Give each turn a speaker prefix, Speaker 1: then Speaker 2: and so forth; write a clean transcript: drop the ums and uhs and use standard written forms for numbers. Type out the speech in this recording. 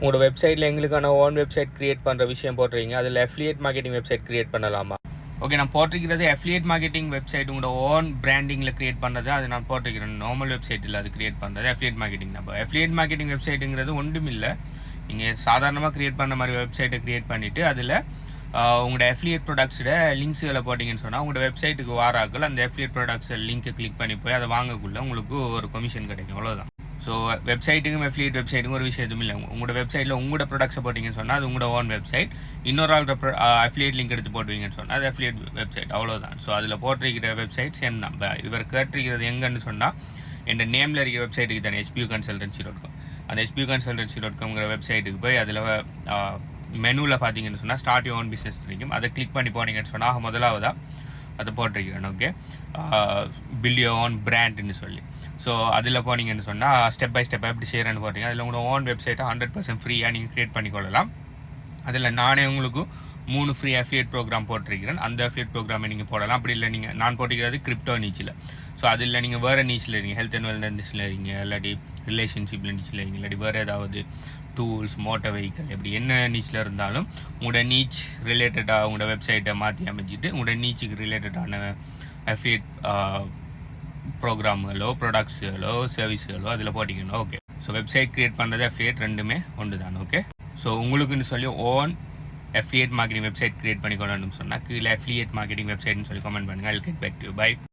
Speaker 1: உங்களோட வெப்சைட்டில் எங்களுக்கான ஓன் வெப்சைட் க்ரியேட் பண்ணுற விஷயம் போட்டுறீங்க. அதில் அஃபிலியேட் மார்க்கெட்டிங் வெப்சைட் க்ரியேட் பண்ணலாமா? ஓகே, நான் போட்டிருக்கிறது அஃபிலியேட் மார்க்கெட்டிங் வெப்சைட் உங்களோட ஓன் பிராண்டிங்கில் க்ரியேட் பண்ணுறது. அது நான் போட்டிருக்கிறேன். நார்மல் வெப்சைட்டில் அது க்ரியேட் பண்ணுறது அஃபிலியேட் மார்க்கெட்டிங். நம்ம அஃபிலியேட் மார்க்கெட்டிங் வெப்சைட்டுங்கிறது ஒன்றும் இல்லை. நீங்கள் சாதாரணமாக க்ரியேட் பண்ண மாதிரி வெப்சைட்டை க்ரியேட் பண்ணிவிட்டு அதில் உங்களோட அஃபிலியேட் ப்ராடக்ட்ஸோட லிங்க்ஸுகளை போட்டிங்கன்னு சொன்னால் உங்களோட வெப்சைட்டுக்கு வாராக்கள் அந்த அஃபிலியேட் ப்ராடக்ட்ஸ் லிங்க்கை கிளிக் பண்ணி போய் அதை வாங்கக்குள்ள உங்களுக்கு ஒரு கமிஷன் கிடைக்கும். அவ்வளோதான். ஸோ வெப்சைட்டுக்கும் அஃபிலியேட் வெப்சைட்டுக்கும் ஒரு விஷயம் எதுவும் இல்லை. உங்களோட வெப்சைட்டில் உங்களோட ப்ராடக்ட்ஸை போட்டிங்கன்னு சொன்னால் அது உங்களோட ஓன் வெப்சைட். இன்னொரு ஆள் அஃபிலியேட் லிங்க் எடுத்து போட்டுவீங்கன்னு சொன்னால் அது அஃபிலியேட் வெப்சைட். அவ்வளோதான். ஸோ அதில் போட்டிருக்கிற வெப்சைட் சேம் தான். இவர் கேட்டிருக்கிறது எங்கன்னு சொன்னால் என் நேமில் இருக்கிற வெப்சைட்டுக்கு தானே hpuconsultancy.com. அந்த hpuconsultancy.comங்கிற வெப்சைட்டுக்கு போய் அதில் மெனுவில் பார்த்தீங்கன்னு சொன்னால் ஸ்டார்ட் யுவர் ஓன் பிஸ்னஸ் இருக்கும். அதை கிளிக் பண்ணி போனீங்கன்னு சொன்னால் முதலாவதாக அதை போட்டிருக்கிறேன். ஓகே, பில்ட் யுவர் ஓன் பிராண்ட்னு சொல்லி. ஸோ அதில் போனீங்கன்னு சொன்னால் ஸ்டெப் பை ஸ்டெப்பாக எப்படி செய்கிறேன்னு போட்டிங்க. அதில் உங்களோட ஓன் வெப்சைட்டை 100% ஃப்ரீயாக நீங்கள் க்ரியேட் பண்ணிக்கொள்ளலாம். அதில் நானே உங்களுக்கு 3 ஃப்ரீ அஃபிலியேட் ப்ரோக்ராம் போட்டிருக்கிறேன். அந்த அஃபிலியேட் ப்ரோக்ராமை நீங்கள் போடலாம். அப்படி இல்லை நான் போட்டிருக்கிறது கிரிப்டோ நீச்சில். ஸோ அதில் நீங்கள் வேறு நீச்சில் இருக்கீங்க, ஹெல்த் அண்ட் வெல்னஸ் நீச்சில் இருக்கீங்க, இல்லாட்டி ரிலேஷன்ஷிப் நீச்சில் இருக்கீங்க, இல்லாட்டி வேறு ஏதாவது டூல்ஸ், மோட்டார் வெஹிக்கல், எப்படி என்ன நீச்சில் இருந்தாலும் உங்களோட நீச் ரிலேட்டடாக உங்களோட வெப்சைட்டை மாற்றி அமைச்சிட்டு உங்களோட நீச்சுக்கு ரிலேட்டடான அஃபிலியேட் ப்ரோக்ராம்களோ ப்ராடக்ட்ஸுகளோ சர்வீஸுகளோ அதில் போட்டிக்கணும். ஓகே, ஸோ வெப்சைட் க்ரியேட் பண்ணுறது அஃபிலியேட் ரெண்டுமே ஒன்று தான். ஓகே, ஸோ உங்களுக்குன்னு சொல்லி own affiliate marketing website create பண்ணிக்கொள்ளணும்னு சொன்னால் கீழே அஃபிலியேட் மார்க்கெட்டிங் வெப்சைட்னு சொல்லி கமெண்ட் பண்ணுங்கள். I'll get back to you. Bye.